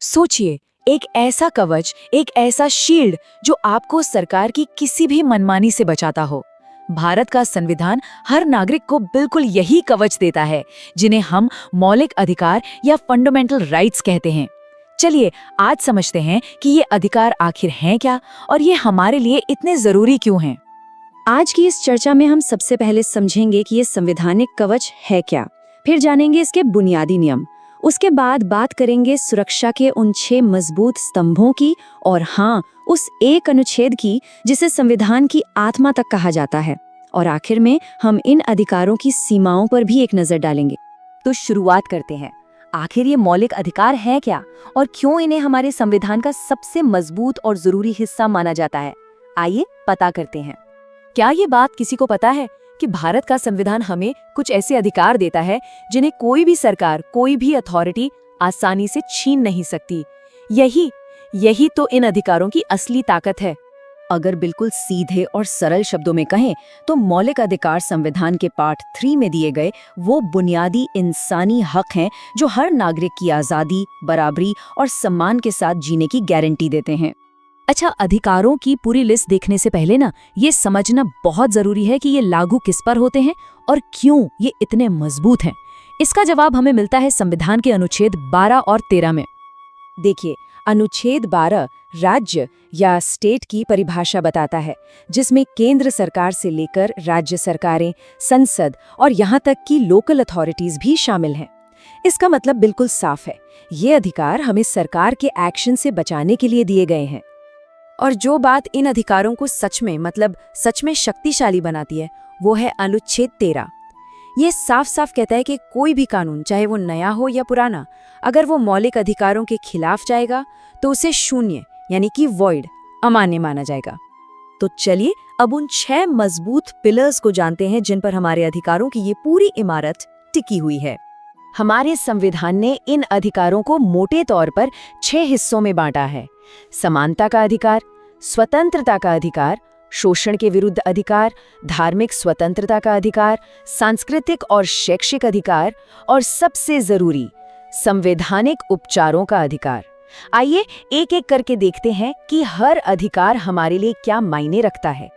सोचिए, एक ऐसा कवच, एक ऐसा शील्ड जो आपको सरकार की किसी भी मनमानी से बचाता हो। भारत का संविधान हर नागरिक को बिल्कुल यही कवच देता है, जिन्हें हम मौलिक अधिकार या फंडामेंटल राइट्स कहते हैं। चलिए आज समझते हैं कि ये अधिकार आखिर हैं क्या और ये हमारे लिए इतने जरूरी क्यों हैं। आज की इस चर्चा में हम सबसे पहले समझेंगे कि ये संवैधानिक कवच है क्या, फिर जानेंगे इसके बुनियादी नियम, उसके बाद बात करेंगे सुरक्षा के उन 6 मजबूत स्तंभों की और हाँ, उस एक अनुच्छेद की जिसे संविधान की आत्मा तक कहा जाता है। और आखिर में हम इन अधिकारों की सीमाओं पर भी एक नजर डालेंगे। तो शुरुआत करते हैं। आखिर ये मौलिक अधिकार है क्या और क्यों इन्हें हमारे संविधान का सबसे मजबूत और जरूरी हिस्सा माना जाता है? आइए पता करते हैं। क्या ये बात किसी को पता है कि भारत का संविधान हमें कुछ ऐसे अधिकार देता है जिन्हें कोई भी सरकार, कोई भी अथॉरिटी आसानी से छीन नहीं सकती। यही तो इन अधिकारों की असली ताकत है। अगर बिल्कुल सीधे और सरल शब्दों में कहें तो मौलिक अधिकार संविधान के पार्ट 3 में दिए गए वो बुनियादी इंसानी हक हैं जो हर नागरिक की आज़ादी, बराबरी और सम्मान के साथ जीने की गारंटी देते हैं। अच्छा, अधिकारों की पूरी लिस्ट देखने से पहले ये समझना बहुत जरूरी है कि ये लागू किस पर होते हैं और क्यों ये इतने मजबूत हैं। इसका जवाब हमें मिलता है संविधान के अनुच्छेद 12 और 13 में। देखिए, अनुच्छेद 12 राज्य या स्टेट की परिभाषा बताता है, जिसमें केंद्र सरकार से लेकर राज्य सरकारें, संसद और यहाँ तक कि लोकल अथॉरिटीज भी शामिल हैं। इसका मतलब बिल्कुल साफ है, ये अधिकार हमें सरकार के एक्शन से बचाने के लिए दिए गए हैं। और जो बात इन अधिकारों को सच में शक्तिशाली बनाती है वो है अनुच्छेद 13। ये साफ साफ कहता है कि कोई भी कानून, चाहे वो नया हो या पुराना, अगर वो मौलिक अधिकारों के खिलाफ जाएगा तो उसे शून्य यानी कि वॉइड, अमान्य माना जाएगा। तो चलिए अब उन 6 मजबूत पिलर्स को जानते हैं जिन पर हमारे अधिकारों की ये पूरी इमारत टिकी हुई है। हमारे संविधान ने इन अधिकारों को मोटे तौर पर 6 हिस्सों में बांटा है। समानता का अधिकार, स्वतंत्रता का अधिकार, शोषण के विरुद्ध अधिकार, धार्मिक स्वतंत्रता का अधिकार, सांस्कृतिक और शैक्षिक अधिकार और सबसे जरूरी संवैधानिक उपचारों का अधिकार। आइए एक एक करके देखते हैं कि हर अधिकार हमारे लिए क्या मायने रखता है।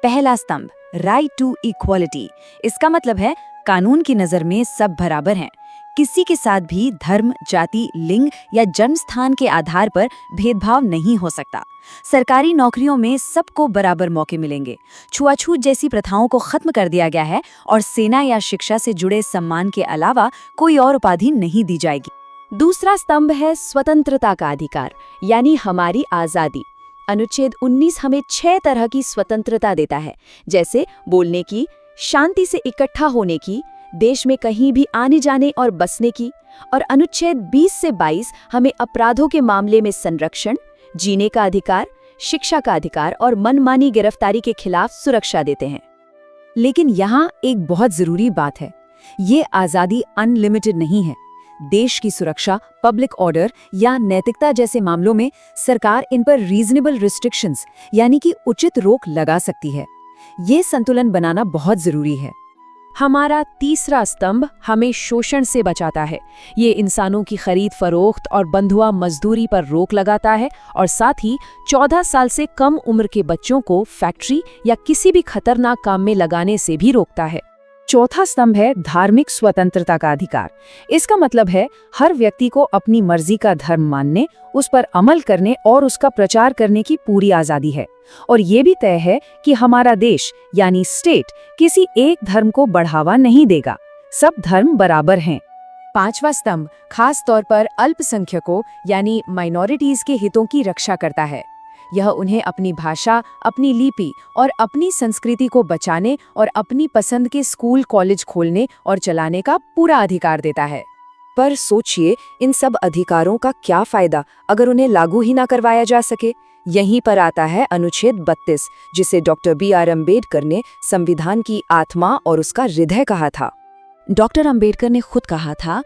पहला स्तंभ, राइट टू इक्वालिटी। इसका मतलब है कानून की नजर में सब बराबर हैं। किसी के साथ भी धर्म, जाति, लिंग या जन्म स्थान के आधार पर भेदभाव नहीं हो सकता। सरकारी नौकरियों में सबको बराबर मौके मिलेंगे। छुआछूत जैसी प्रथाओं को खत्म कर दिया गया है और सेना या शिक्षा से जुड़े सम्मान के अलावा कोई और उपाधि नहीं दी जाएगी। दूसरा स्तंभ है स्वतंत्रता का अधिकार, यानी हमारी आजादी। अनुच्छेद 19 हमें 6 तरह की स्वतंत्रता देता है, जैसे बोलने की, शांति से इकट्ठा होने की, देश में कहीं भी आने जाने और बसने की। और अनुच्छेद 20 से 22 हमें अपराधों के मामले में संरक्षण, जीने का अधिकार, शिक्षा का अधिकार और मनमानी गिरफ्तारी के खिलाफ सुरक्षा देते हैं। लेकिन यहाँ एक बहुत जरूरी बात है, ये आजादी अनलिमिटेड नहीं है। देश की सुरक्षा, पब्लिक ऑर्डर या नैतिकता जैसे मामलों में सरकार इन पर रीजनेबल रिस्ट्रिक्शंस यानी कि उचित रोक लगा सकती है। ये संतुलन बनाना बहुत जरूरी है। हमारा तीसरा स्तंभ हमें शोषण से बचाता है। ये इंसानों की खरीद फरोख्त और बंधुआ मजदूरी पर रोक लगाता है और साथ ही 14 साल से कम उम्र के बच्चों को फैक्ट्री या किसी भी खतरनाक काम में लगाने से भी रोकता है। चौथा स्तंभ है धार्मिक स्वतंत्रता का अधिकार। इसका मतलब है हर व्यक्ति को अपनी मर्जी का धर्म मानने, उस पर अमल करने और उसका प्रचार करने की पूरी आजादी है। और ये भी तय है कि हमारा देश यानी स्टेट किसी एक धर्म को बढ़ावा नहीं देगा, सब धर्म बराबर हैं। पांचवा स्तंभ खास तौर पर अल्पसंख्यकों यानी माइनॉरिटीज के हितों की रक्षा करता है। यह उन्हें अपनी भाषा, अपनी लिपि और अपनी संस्कृति को बचाने और अपनी पसंद के स्कूल, कॉलेज खोलने और चलाने का पूरा अधिकार देता है। पर सोचिए, इन सब अधिकारों का क्या फायदा अगर उन्हें लागू ही ना करवाया जा सके? यहीं पर आता है अनुच्छेद 32, जिसे डॉक्टर BR अम्बेडकर ने संविधान की आत्मा और उसका हृदय कहा था। डॉक्टर अम्बेडकर ने खुद कहा था,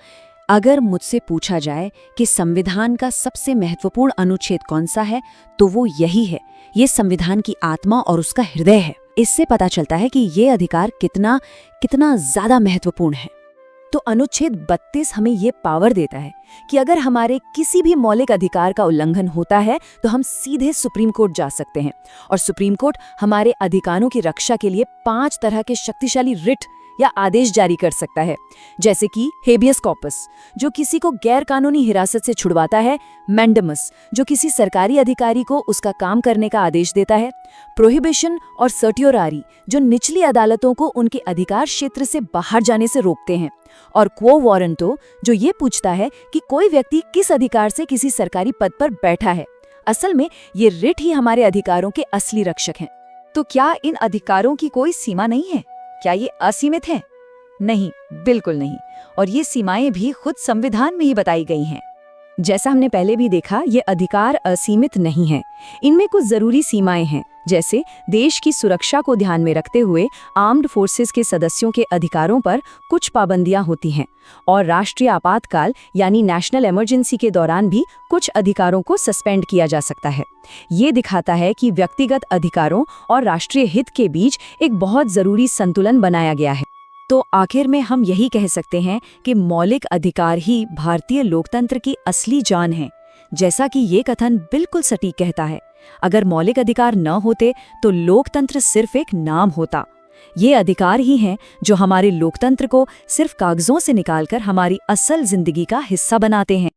अगर मुझसे पूछा जाए कि संविधान का सबसे महत्वपूर्ण अनुच्छेद कौन सा है, तो वो यही है। ये संविधान की आत्मा और उसका हृदय है। इससे पता चलता है कि ये अधिकार कितना ज्यादा महत्वपूर्ण है। तो अनुच्छेद 32 हमें ये पावर देता है कि अगर हमारे किसी भी मौलिक अधिकार का उल्लंघन होता है तो हम सीधे सुप्रीम कोर्ट जा सकते हैं और सुप्रीम कोर्ट हमारे अधिकारों की रक्षा के लिए 5 तरह के शक्तिशाली रिट या आदेश जारी कर सकता है, जैसे कि हेबियस कॉर्पस जो किसी को गैर कानूनी हिरासत से छुड़वाता है, मैंडेमस जो किसी सरकारी अधिकारी को उसका काम करने का आदेश देता है, प्रोहिबिशन और सर्टियोरारी जो निचली अदालतों को उनके अधिकार क्षेत्र से बाहर जाने से रोकते हैं, और क्वो वारंटो जो ये पूछता है कि कोई व्यक्ति किस अधिकार से किसी सरकारी पद पर बैठा है। असल में ये रिट ही हमारे अधिकारों के असली रक्षक हैं। तो क्या इन अधिकारों की कोई सीमा नहीं है? क्या ये असीमित है? नहीं, बिल्कुल नहीं। और ये सीमाएं भी खुद संविधान में ही बताई गई हैं। जैसा हमने पहले भी देखा, ये अधिकार असीमित नहीं हैं। इनमें कुछ जरूरी सीमाएं हैं, जैसे देश की सुरक्षा को ध्यान में रखते हुए आर्म्ड फोर्सेस के सदस्यों के अधिकारों पर कुछ पाबंदियां होती हैं और राष्ट्रीय आपातकाल यानी नेशनल इमरजेंसी के दौरान भी कुछ अधिकारों को सस्पेंड किया जा सकता है। ये दिखाता है कि व्यक्तिगत अधिकारों और राष्ट्रीय हित के बीच एक बहुत जरूरी संतुलन बनाया गया है। तो आखिर में हम यही कह सकते हैं कि मौलिक अधिकार ही भारतीय लोकतंत्र की असली जान है। जैसा कि ये कथन बिल्कुल सटीक कहता है, अगर मौलिक अधिकार न होते तो लोकतंत्र सिर्फ एक नाम होता। ये अधिकार ही हैं जो हमारे लोकतंत्र को सिर्फ कागजों से निकालकर हमारी असल जिंदगी का हिस्सा बनाते हैं।